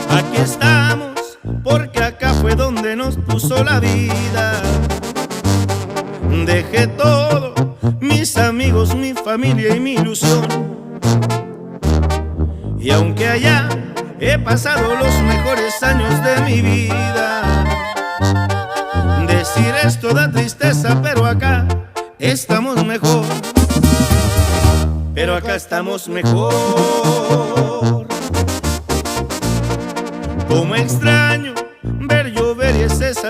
Aquí estamos, porque acá fue donde nos puso la vida. Dejé todo, mis amigos, mi familia y mi ilusión. Y aunque allá he pasado los mejores años de mi vida, decir esto da tristeza, pero acá estamos mejor. Pero acá estamos mejor. Como extraño